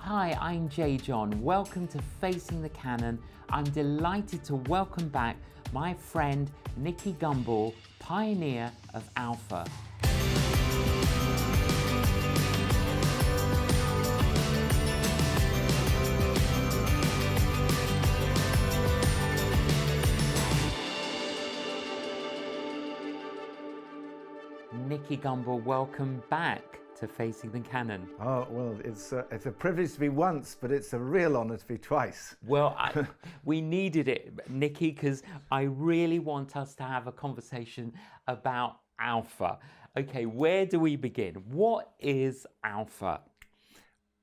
Hi, I'm J. John. Welcome to Facing the Canon. I'm delighted to welcome back my friend Nicky Gumbel, pioneer of Alpha. Nicky Gumbel, welcome back to Facing the Canon. Oh, well, it's a privilege to be once, but it's a real honour to be twice. Well, we needed it, Nicky, because I really want us to have a conversation about Alpha. Okay, where do we begin? What is Alpha?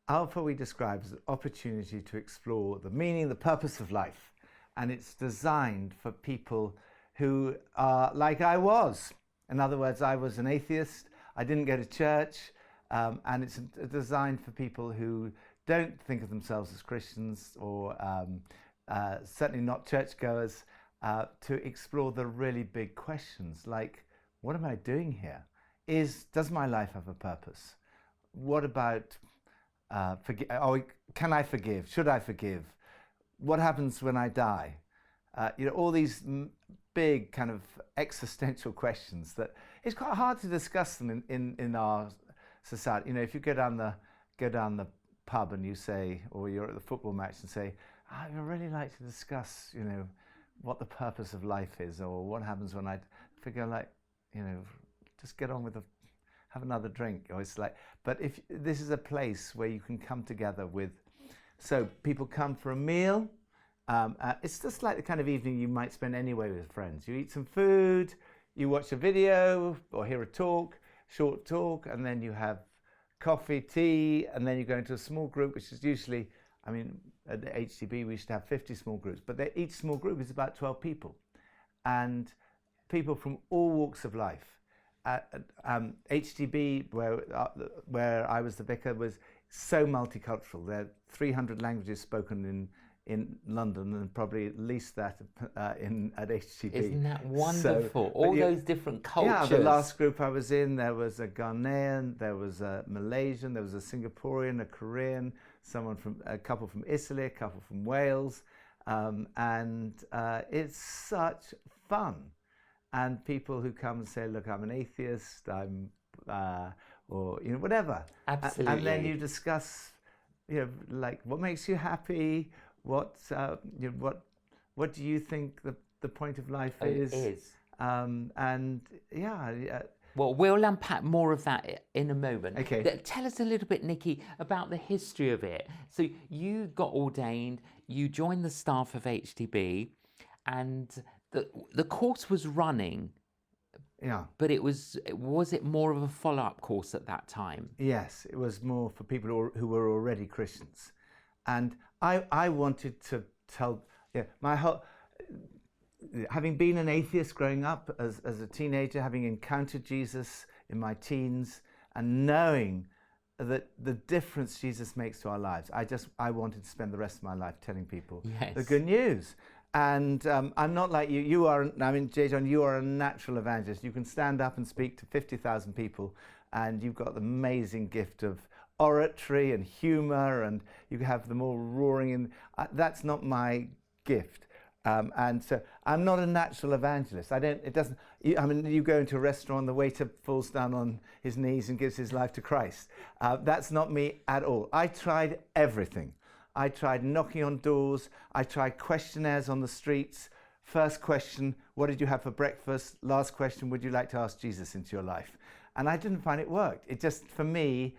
Alpha we describe as an opportunity to explore the meaning, the purpose of life. And it's designed for people who are like I was. In other words, I was an atheist, I didn't go to church, and it's designed for people who don't think of themselves as Christians or certainly not churchgoers, to explore the really big questions like, what am I doing here? Does my life have a purpose? What about, can I forgive? Should I forgive? What happens when I die? All these big kind of existential questions that it's quite hard to discuss them in our society. If you go down the pub and you say, or you're at the football match and say, I'd really like to discuss, what the purpose of life is, or what happens when I figure just get on with have another drink. Or it's like, but if this is a place where you can come together so people come for a meal. It's just like the kind of evening you might spend anywhere with friends. You eat some food, you watch a video or hear a short talk, and then you have coffee, tea, and then you go into a small group, which is usually, at the HTB we used to have 50 small groups, but each small group is about 12 people. And people from all walks of life. HTB, where I was the vicar, was so multicultural. There are 300 languages spoken in London, and probably at least that at HTB. Isn't that wonderful? All those different cultures. Yeah, the last group I was in, there was a Ghanaian, there was a Malaysian, there was a Singaporean, a Korean, a couple from Italy, a couple from Wales, and it's such fun. And people who come and say, look, I'm an atheist, or whatever. Absolutely. And then you discuss, like what makes you happy. What do you think the point of life is? Well, we'll unpack more of that in a moment. Okay. Tell us a little bit, Nicky, about the history of it. So you got ordained, you joined the staff of HTB, and the course was running. Yeah. But was it more of a follow-up course at that time? Yes, it was more for people who were already Christians. And I wanted to tell, having been an atheist growing up as a teenager, having encountered Jesus in my teens, and knowing that the difference Jesus makes to our lives, I wanted to spend the rest of my life telling people the good news. And I'm not like you. J. John, you are a natural evangelist. You can stand up and speak to 50,000 people, and you've got the amazing gift of oratory and humor, and you have them all roaring in. That's not my gift. And so I'm not a natural evangelist. You go into a restaurant, the waiter falls down on his knees and gives his life to Christ. That's not me at all. I tried everything. I tried knocking on doors. I tried questionnaires on the streets. First question, what did you have for breakfast? Last question, would you like to ask Jesus into your life? And I didn't find it worked. It just, for me,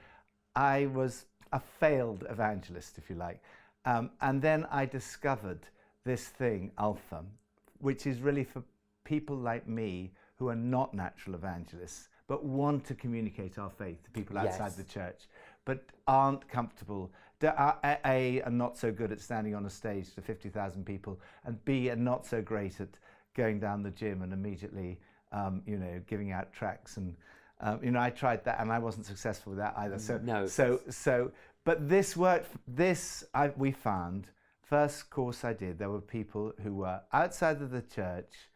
I was a failed evangelist, if you like. And then I discovered this thing, Alpha, which is really for people like me who are not natural evangelists, but want to communicate our faith to people outside the church, but aren't comfortable, are not so good at standing on a stage to 50,000 people, and B, are not so great at going down the gym and immediately, giving out tracts. And, I tried that and I wasn't successful with that either. But this worked. We found, first course I did, there were people who were outside of the church.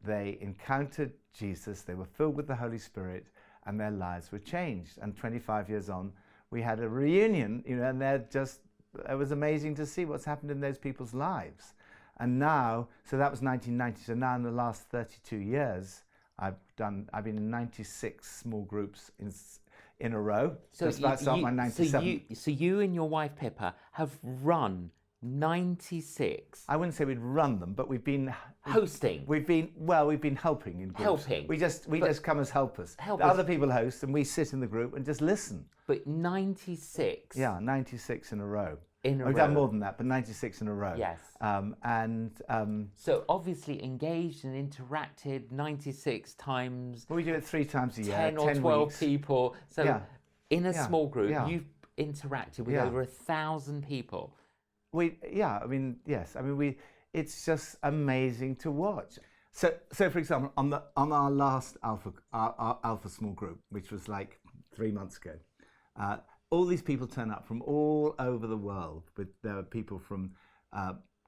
They encountered Jesus, they were filled with the Holy Spirit, and their lives were changed. And 25 years on, we had a reunion, and it was amazing to see what's happened in those people's lives. And now, so that was 1990. So now in the last 32 years, I've been in 96 small groups in a row. So just about start my 97. So you and your wife Pippa have run 96. I wouldn't say we'd run them, but we've been Hosting. We've been helping in groups. Helping. We just come as helpers. Helpers. Other people host, and we sit in the group and just listen. But 96. Yeah, 96 in a row. In a We've row. done more than that, but 96 in a row. Yes. So obviously engaged and interacted 96 times. we do it 3 times a year. 10 or 12 weeks. people. So Yeah. in a Yeah. small group, Yeah. you've interacted with Yeah. over 1,000 people. It's just amazing to watch. So for example, on our last Alpha small group, which was like 3 months ago, all these people turn up from all over the world. There were people from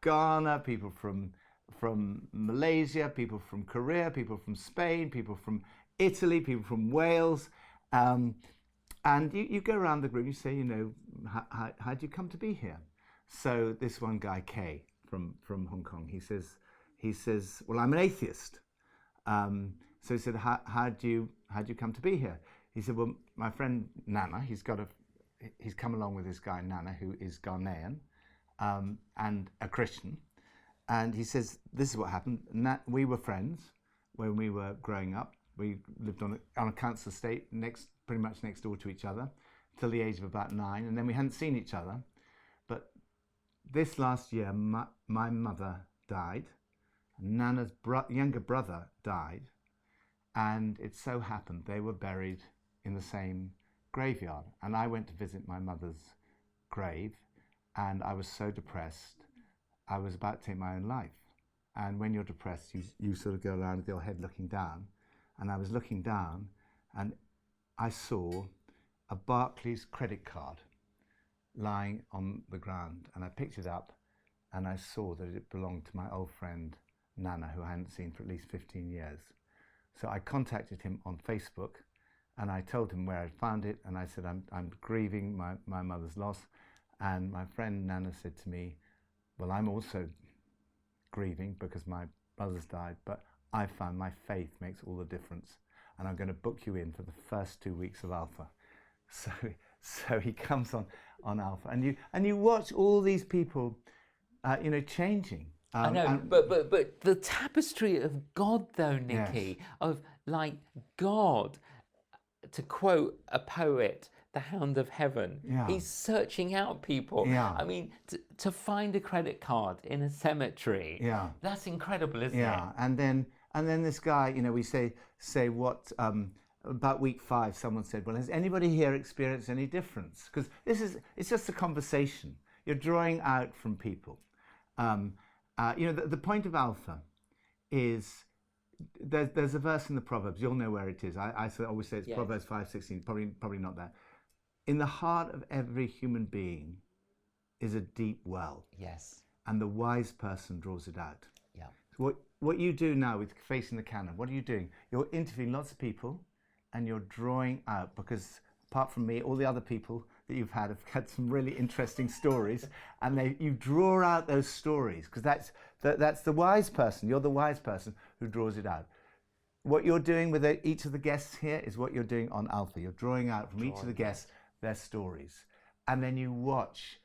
Ghana, people from Malaysia, people from Korea, people from Spain, people from Italy, people from Wales, and you go around the group. You say, how do you come to be here? So this one guy, Kay, from Hong Kong, he says, well, I'm an atheist. So he said, how do you come to be here? He said, well, my friend Nana, he's come along with this guy Nana, who is Ghanaian and a Christian. And he says, this is what happened. We were friends when we were growing up. We lived on a council estate pretty much next door to each other till the age of about 9. And then we hadn't seen each other. But this last year, my mother died. Nana's younger brother died. And it so happened they were buried in the same graveyard. And I went to visit my mother's grave, and I was so depressed, I was about to take my own life. And when you're depressed, you sort of go around with your head looking down. And I was looking down, and I saw a Barclays credit card lying on the ground. And I picked it up, and I saw that it belonged to my old friend, Nana, who I hadn't seen for at least 15 years. So I contacted him on Facebook, and I told him where I'd found it, and I said, I'm grieving my mother's loss. And my friend Nana said to me, well, I'm also grieving because my mother's died, but I found my faith makes all the difference, and I'm going to book you in for the first 2 weeks of Alpha. So he comes on Alpha, and you watch all these people, changing. I know, but the tapestry of God, though, Nicky, Yes. of like God, to quote a poet, the Hound of Heaven, Yeah. he's searching out people. Yeah. I mean, to find a credit card in a cemetery, Yeah. that's incredible, isn't Yeah, it? and then this guy, we say what about week 5, someone said, well, has anybody here experienced any difference? Because it's just a conversation. You're drawing out from people. The point of Alpha is there's a verse in the Proverbs. You'll know where it is. I always say it's Yes. Proverbs 5:16. Probably not that. In the heart of every human being is a deep well, Yes. and the wise person draws it out. Yeah. So what you do now with Facing the Canon, what are you doing? You're interviewing lots of people, and you're drawing out, because apart from me, all the other people that you've had have had some really interesting stories, and you draw out those stories, because that's the wise person. You're the wise person who draws it out. What you're doing with each of the guests here is what you're doing on Alpha. You're drawing out from each of the guests their stories, and then you watch.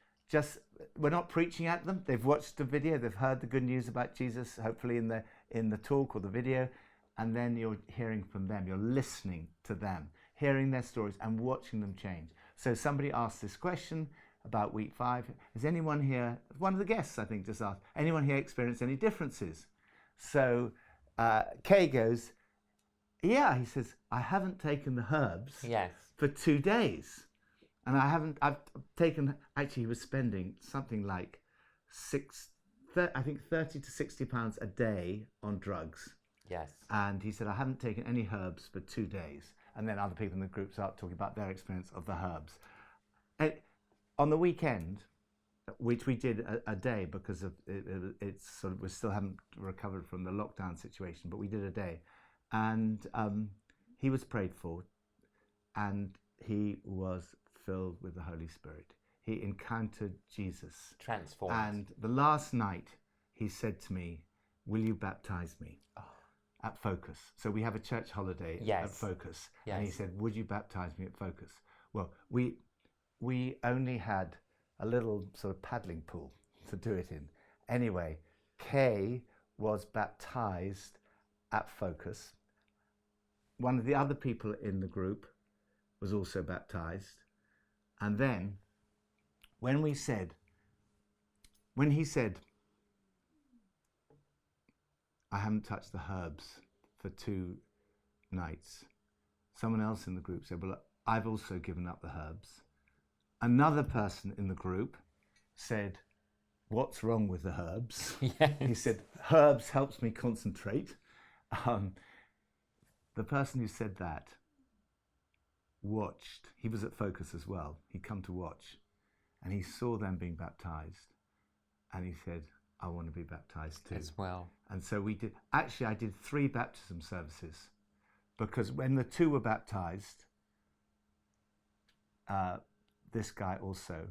We're not preaching at them. They've watched the video. They've heard the good news about Jesus, hopefully in the talk or the video, and then you're hearing from them. You're listening to them, hearing their stories, and watching them change. So somebody asked this question about week 5. Has anyone here? One of the guests, I think, just asked. Anyone here experienced any differences? So Kay goes, yeah. He says, I haven't taken the herbs Yes. for 2 days. And I've taken, actually he was spending something like 30 to 60 pounds a day on drugs. Yes. And he said, I haven't taken any herbs for 2 days. And then other people in the group start talking about their experience of the herbs. And on the weekend, which we did a day because of it's sort of, we still haven't recovered from the lockdown situation, but we did a day. And he was prayed for, and he was filled with the Holy Spirit. He encountered Jesus. Transformed. And the last night, he said to me, will you baptize me? At Focus. So we have a church holiday at Focus. Yes. And he said, would you baptize me at Focus? Well, we only had a little sort of paddling pool to do it in. Anyway, Kay was baptized at Focus. One of the other people in the group was also baptized. And then when he said, I haven't touched the herbs for 2 nights, someone else in the group said, well, I've also given up the herbs. Another person in the group said, what's wrong with the herbs? Yes. He said, herbs helps me concentrate. The person who said that watched. He was at Focus as well. He'd come to watch. And he saw them being baptized. And he said, I want to be baptized too. As well. And so we did. Actually, I did 3 baptism services. Because when the 2 were baptized, this guy also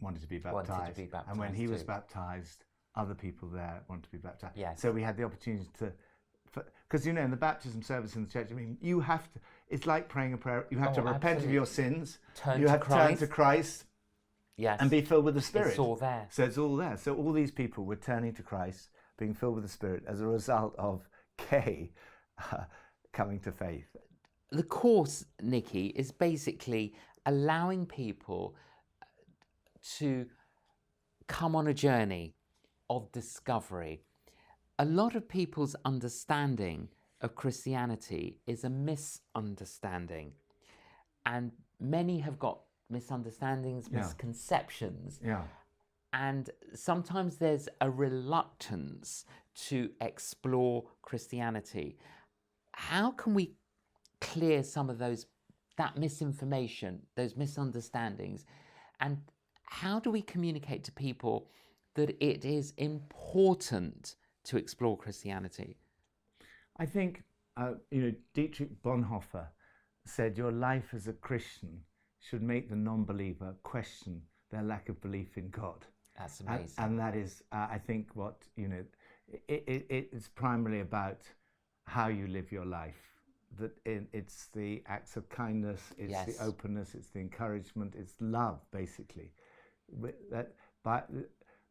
wanted to be baptized. And when he was baptized, other people there wanted to be baptized. Yes. So we had the opportunity to, because in the baptism service in the church, I mean, you have to, it's like praying a prayer. You have to repent of your sins. You have to turn to Christ. Yes. And be filled with the Spirit. It's all there. So it's all there. So all these people were turning to Christ, being filled with the Spirit as a result of Kay coming to faith. The course, Nicky, is basically allowing people to come on a journey of discovery. A lot of people's understanding of Christianity is a misunderstanding. And many have got misunderstandings, misconceptions. Yeah. And sometimes there's a reluctance to explore Christianity. How can we clear some of that misinformation, those misunderstandings? And how do we communicate to people that it is important to explore Christianity? I think, Dietrich Bonhoeffer said, your life as a Christian should make the non-believer question their lack of belief in God. That's amazing. And that is, I think, what, it's primarily about how you live your life. That it's the acts of kindness, it's the openness, it's the encouragement, it's love, basically. That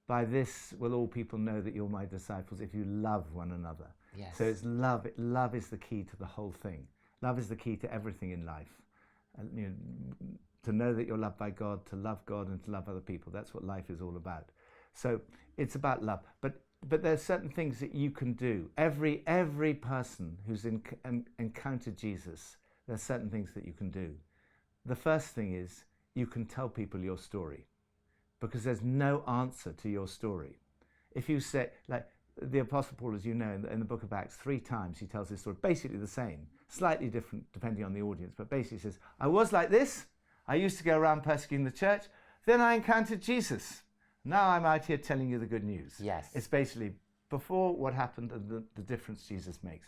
by this will all people know that you're my disciples, if you love one another. Yes. So it's love. Love is the key to the whole thing. Love is the key to everything in life. And, to know that you're loved by God, to love God and to love other people. That's what life is all about. So it's about love. But there are certain things that you can do. Every person who's encountered Jesus, there are certain things that you can do. The first thing is you can tell people your story, because there's no answer to your story. If you say, like the Apostle Paul, as you know, in the book of Acts, 3 times he tells his story, basically the same, slightly different depending on the audience, but basically says, I was like this, I used to go around persecuting the church, then I encountered Jesus. Now I'm out here telling you the good news. Yes. It's basically before what happened and the difference Jesus makes.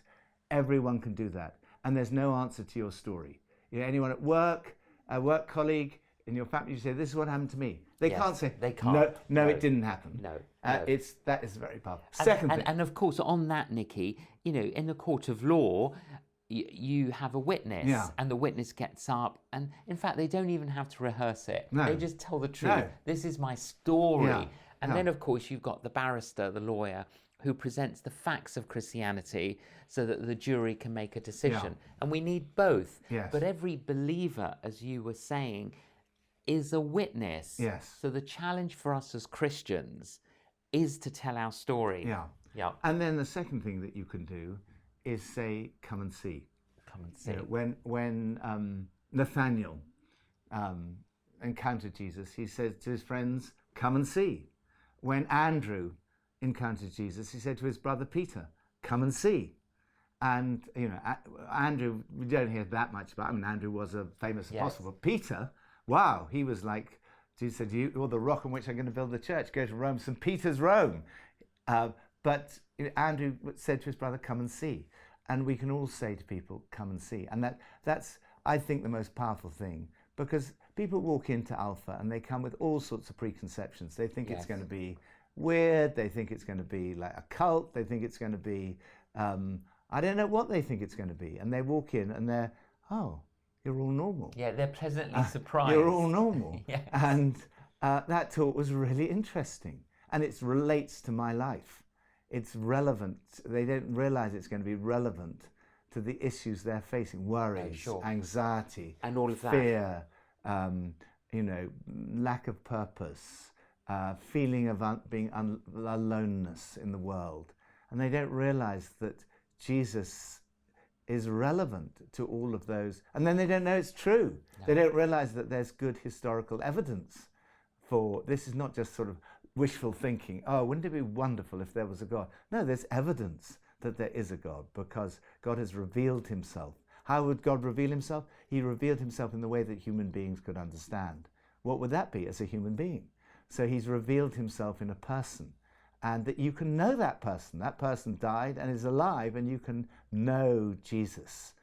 Everyone can do that. And there's no answer to your story. Anyone at work, a work colleague, in your family, you say, this is what happened to me. They can't say, they can't. No, it didn't happen. No. That is very powerful. And of course, on that, Nicky, in the court of law, you have a witness, and the witness gets up, and in fact, they don't even have to rehearse it. No. They just tell the truth. No. This is my story. Yeah. And then, of course, you've got the barrister, the lawyer, who presents the facts of Christianity so that the jury can make a decision. And we need both. Yes. But every believer, as you were saying, is a witness. Yes. So the challenge for us as Christians is to tell our story. Yeah. And then the second thing that you can do is say, come and see. Come and see. When Nathaniel encountered Jesus, he said to his friends, come and see. When Andrew encountered Jesus, he said to his brother Peter, come and see. And, Andrew, we don't hear that much about him. Andrew was a famous apostle. But Peter, wow, he was like, Jesus said, you're the rock on which I'm going to build the church. Go to Rome, St. Peter's Rome. But Andrew said to his brother, come and see. And we can all say to people, come and see. And that's, I think, the most powerful thing. Because people walk into Alpha and they come with all sorts of preconceptions. They think it's Yes. going to be weird. They think it's going to be like a cult. They think it's going to be, I don't know what they think it's going to be. And they walk in and they're, oh, you're all normal. Yeah, they're pleasantly surprised. You're all normal. Yes. And that talk was really interesting. And it relates to my life. It's relevant. They don't realize it's going to be relevant to the issues they're facing, worries, sure. anxiety, And all of that. fear, lack of purpose, feeling of aloneness in the world. And they don't realize that Jesus is relevant to all of those. And then they don't know it's true. No. They don't realize that there's good historical evidence for this. Is not just sort of wishful thinking. Oh, wouldn't it be wonderful if there was a God? No, there's evidence that there is a God because God has revealed himself. How would God reveal himself? He revealed himself in the way that human beings could understand. What would that be as a human being? So he's revealed himself in a person, and that you can know that person. That person died and is alive, and you can know Jesus.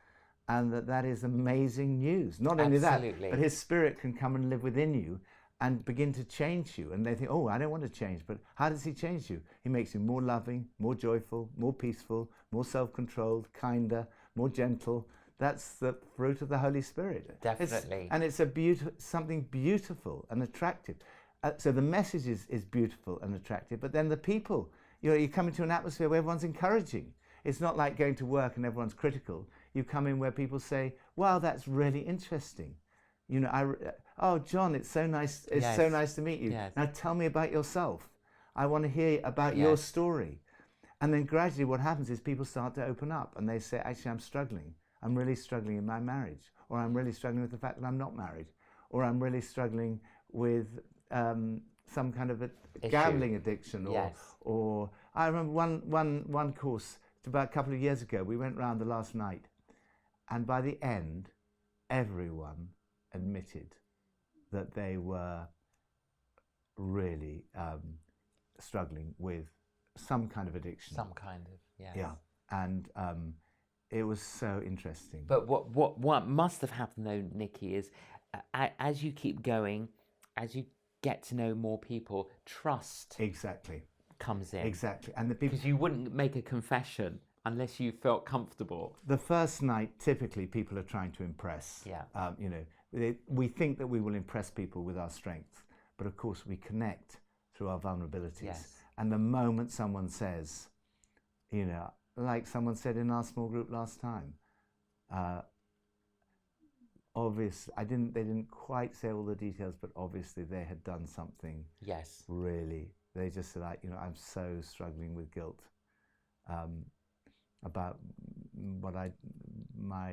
And that is amazing news. Not only Absolutely. that, but his spirit can come and live within you and begin to change you. And they think, oh, I don't want to change. But how does he change you? He makes you more loving, more joyful, more peaceful, more self-controlled, kinder, more gentle. That's the fruit of the Holy Spirit. Definitely. It's something beautiful and attractive. So the message is beautiful and attractive, but then the people, you come into an atmosphere where everyone's encouraging. It's not like going to work and everyone's critical. You come in where people say, wow, that's really interesting. Oh, John, it's so nice. It's Yes. so nice to meet you. Yes. Now tell me about yourself. I want to hear about your Yes. story. And then gradually what happens is people start to open up and they say, actually, I'm struggling. I'm really struggling in my marriage, or I'm really struggling with the fact that I'm not married, or I'm really struggling with some kind of a gambling addiction, Yes. or I remember one course about a couple of years ago. We went round the last night, and by the end, everyone admitted that they were really struggling with some kind of addiction. Some kind of, yes. Yeah, and it was so interesting. But what must have happened though, Nicky, is as you keep going, as you get to know more people, trust Exactly. comes in. Exactly. And the people, Because you wouldn't make a confession unless you felt comfortable. the first night, typically people are trying to impress. Yeah. We think that we will impress people with our strength, but of course we connect through our vulnerabilities. Yes. And the moment someone says, like someone said in our small group last time, they didn't quite say all the details, but obviously they had done something Yes. really. They just said, I'm so struggling with guilt about my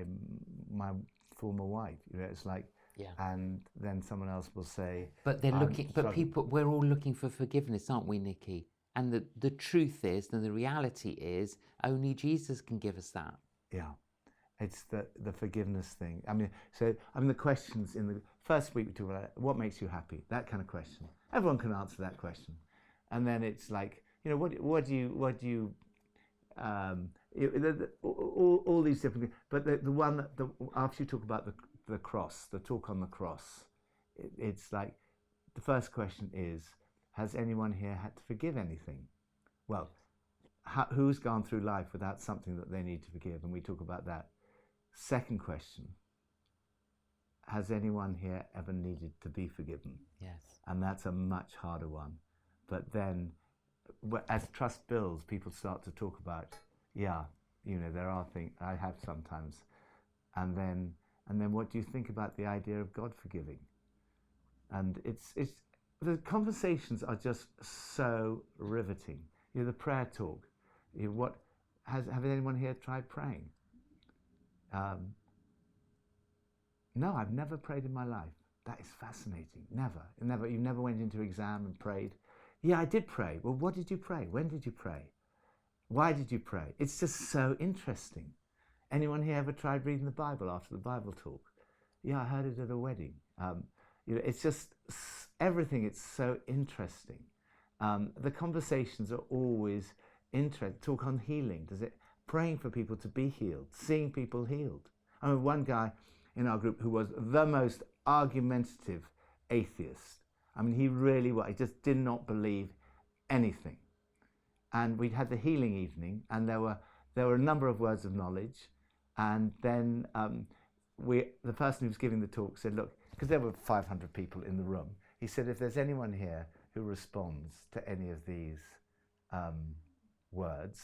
former wife. It's like, Yeah. and then someone else will say, But they're I'm looking. But struggling. we're all looking for forgiveness, aren't we, Nicky? And the truth is, and the reality is, only Jesus can give us that. Yeah, it's the forgiveness thing. The questions in the first week we talked about what makes you happy, that kind of question. Everyone can answer that question, and then it's like, what do you all these different things. But the one after you talk about the cross, the talk on the cross, it's like the first question is, has anyone here had to forgive anything? Well, who's gone through life without something that they need to forgive? And we talk about that. Second question, has anyone here ever needed to be forgiven? Yes. And that's a much harder one. But then as trust builds, people start to talk about, there are things I have sometimes. And then what do you think about the idea of God forgiving? And it's the conversations are just so riveting. The prayer talk. Have anyone here tried praying? No, I've never prayed in my life. That is fascinating. Never. You never went into exam and prayed. Yeah, I did pray. Well, what did you pray? When did you pray? Why did you pray? It's just so interesting. Anyone here ever tried reading the Bible after the Bible talk? Yeah, I heard it at a wedding. It's just everything. It's so interesting. The conversations are always interesting. Talk on healing. Praying for people to be healed, seeing people healed. I mean, one guy in our group who was the most argumentative atheist. I mean, he really was. He just did not believe anything. And we'd had the healing evening, and there were a number of words of knowledge. And then the person who was giving the talk said, look, because there were 500 people in the room, he said, if there's anyone here who responds to any of these words,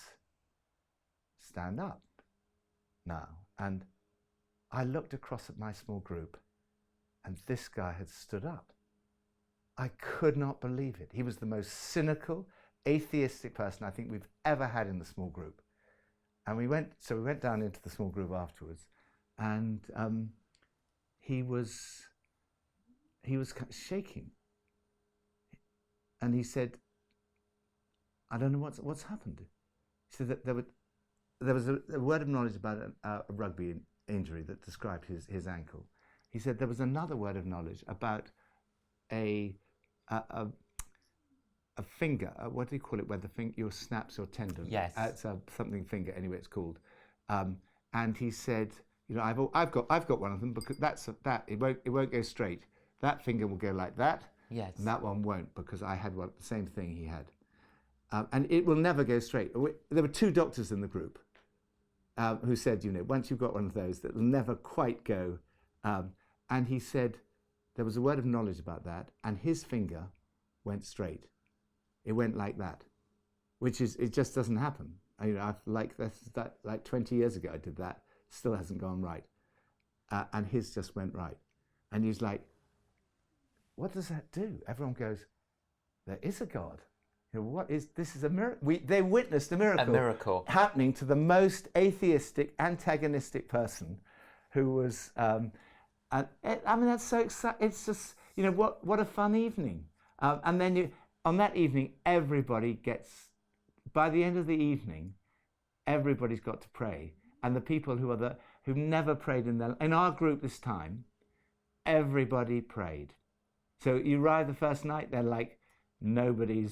stand up now. And I looked across at my small group, and this guy had stood up. I could not believe it. He was the most cynical, atheistic person I think we've ever had in the small group. And we went down into the small group afterwards, and he was shaking. And he said, I don't know what's happened. He said that there was a word of knowledge about a rugby injury that described his ankle. He said there was another word of knowledge about a finger. What do you call it? Where your snaps your tendon. Yes. It's something finger. Anyway, it's called. And he said, I've got one of them because it won't go straight. That finger will go like that. Yes. And that one won't, because I had the same thing he had. And it will never go straight. There were two doctors in the group who said, once you've got one of those, that will never quite go. And he said there was a word of knowledge about that, and his finger went straight. It went like that, it just doesn't happen. Like 20 years ago I did that, still hasn't gone right. And his just went right. And he's like, what does that do? Everyone goes, there is a God. This is a miracle. They witnessed a miracle happening to the most atheistic, antagonistic person who was, that's so exciting. It's just, what a fun evening. And then on that evening, everybody by the end of the evening, everybody's got to pray. And the people who've never prayed in our group this time, everybody prayed. So you arrive the first night, they're like, nobody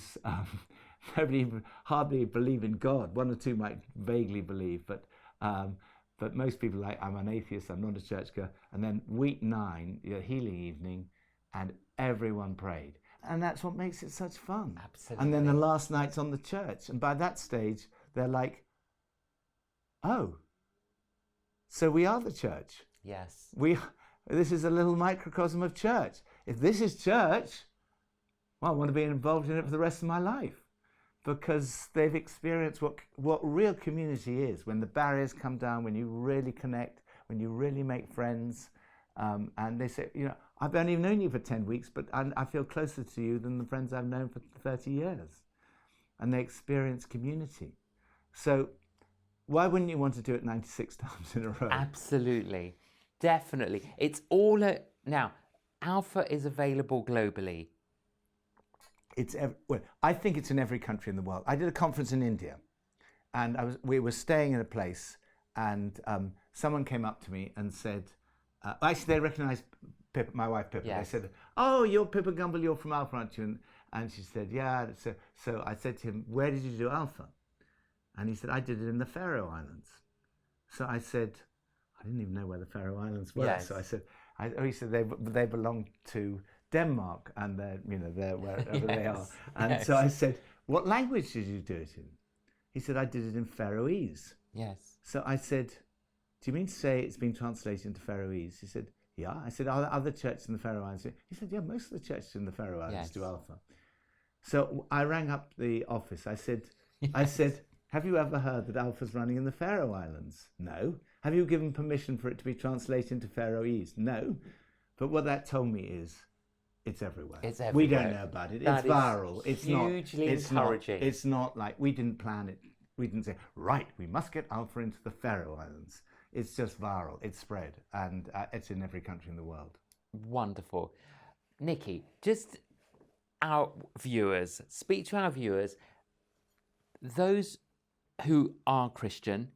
hardly believe in God. One or two might vaguely believe, but most people are like, I'm an atheist, I'm not a churchgoer. And then week 9, your healing evening, and everyone prayed. And that's what makes it such fun. Absolutely. And then the last night's on the church. And by that stage, they're like, oh, so we are the church. Yes. This is a little microcosm of church. If this is church, well, I want to be involved in it for the rest of my life, because they've experienced what real community is, when the barriers come down, when you really connect, when you really make friends. And they say, I've only known you for 10 weeks, but I feel closer to you than the friends I've known for 30 years. And they experience community. So why wouldn't you want to do it 96 times in a row? Absolutely. Definitely. It's all now, Alpha is available globally. I think it's in every country in the world. I did a conference in India, and we were staying in a place, and someone came up to me and said, actually they recognised Pippa, my wife Pippa. Yes. They said, oh, you're Pippa Gumbel, you're from Alpha, aren't you? And she said, yeah. So I said to him, where did you do Alpha? And he said, I did it in the Faroe Islands. So I said, I didn't even know where the Faroe Islands were. Yes. So I said, he said they belong to Denmark, and they're wherever they are. And so I said, what language did you do it in? He said, I did it in Faroese. Yes. So I said, do you mean to say it's been translated into Faroese? He said, yeah. I said, are there other churches in the Faroe Islands? He said, yeah, most of the churches in the Faroe Islands do Alpha. So I rang up the office. I said, have you ever heard that Alpha's running in the Faroe Islands? No. Have you given permission for it to be translated into Faroese? No. But what that told me is, it's everywhere. It's everywhere. We don't know about it. It's viral. It's hugely encouraging. It's not like we didn't plan it. We didn't say, right, we must get Alpha into the Faroe Islands. It's just viral. It's spread, and it's in every country in the world. Wonderful. Nikki, just our viewers, speak to our viewers, those who are Christian,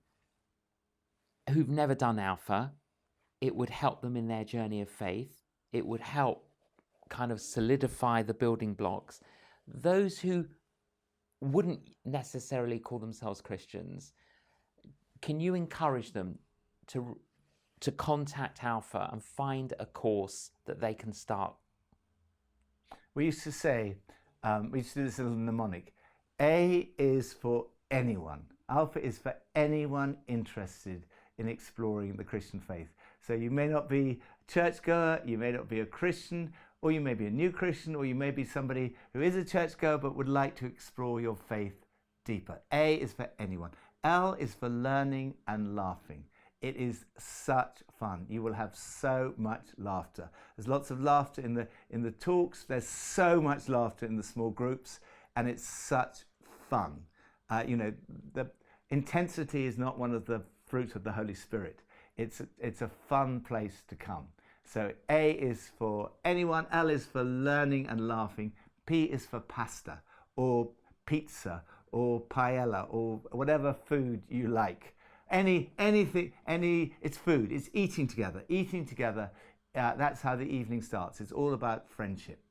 who've never done Alpha. It would help them in their journey of faith. It would help kind of solidify the building blocks. Those who wouldn't necessarily call themselves Christians, can you encourage them to to contact Alpha and find a course that they can start? We used to say, we used to do this little mnemonic. A is for anyone. Alpha is for anyone interested in exploring the Christian faith. So you may not be a churchgoer, you may not be a Christian, or you may be a new Christian, or you may be somebody who is a churchgoer but would like to explore your faith deeper. A is for anyone. L is for learning and laughing. It is such fun. You will have so much laughter. There's lots of laughter in the talks. There's so much laughter in the small groups, and it's such fun. The intensity is not one of the fruits of the Holy Spirit. It's a fun place to come. So A is for anyone, L is for learning and laughing, P is for pasta or pizza or paella or whatever food you like. Anything, it's food, it's eating together. That's how the evening starts. It's all about friendship.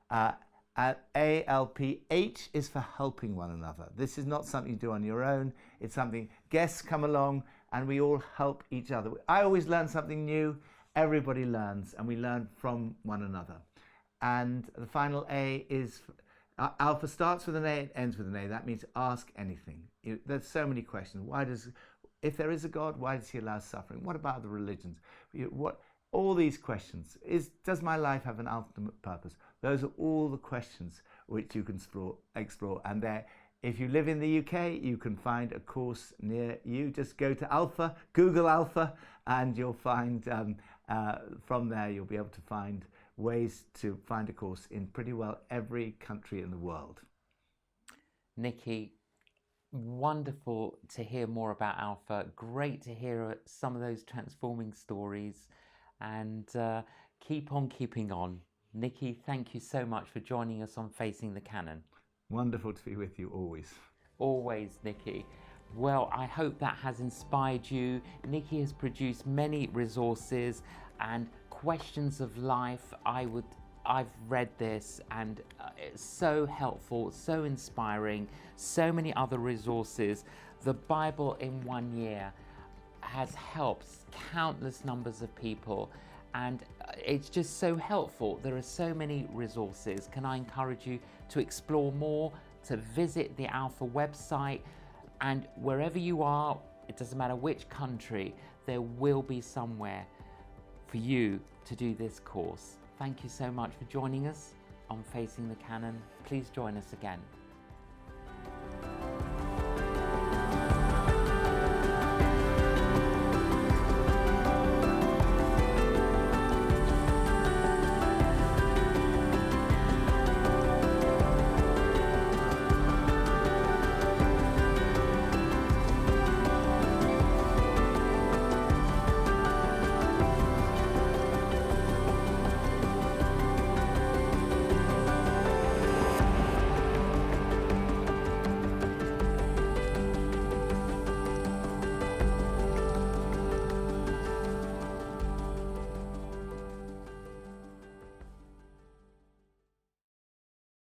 ALP, H is for helping one another. This is not something you do on your own. It's something, guests come along and we all help each other. I always learn something new. Everybody learns, and we learn from one another. And the final A is, Alpha starts with an A, it ends with an A. That means ask anything. There's so many questions. If there is a God, why does he allow suffering? What about the religions? All these questions. Does my life have an ultimate purpose? Those are all the questions which you can explore. And if you live in the UK, you can find a course near you. Just go to Alpha, Google Alpha, and you'll find, from there, you'll be able to find ways to find a course in pretty well every country in the world. Nicky, wonderful to hear more about Alpha. Great to hear some of those transforming stories, and keep on keeping on. Nicky, thank you so much for joining us on Facing the Canon. Wonderful to be with you always. Always, Nicky. Well, I hope that has inspired you. Nicky has produced many resources and questions of life. I've read this, and it's so helpful, so inspiring, so many other resources. The Bible in 1 year has helped countless numbers of people, and it's just so helpful. There are so many resources. Can I encourage you to explore more, to visit the Alpha website, and wherever you are, it doesn't matter which country, there will be somewhere for you to do this course. Thank you so much for joining us on Facing the Canon. Please join us again.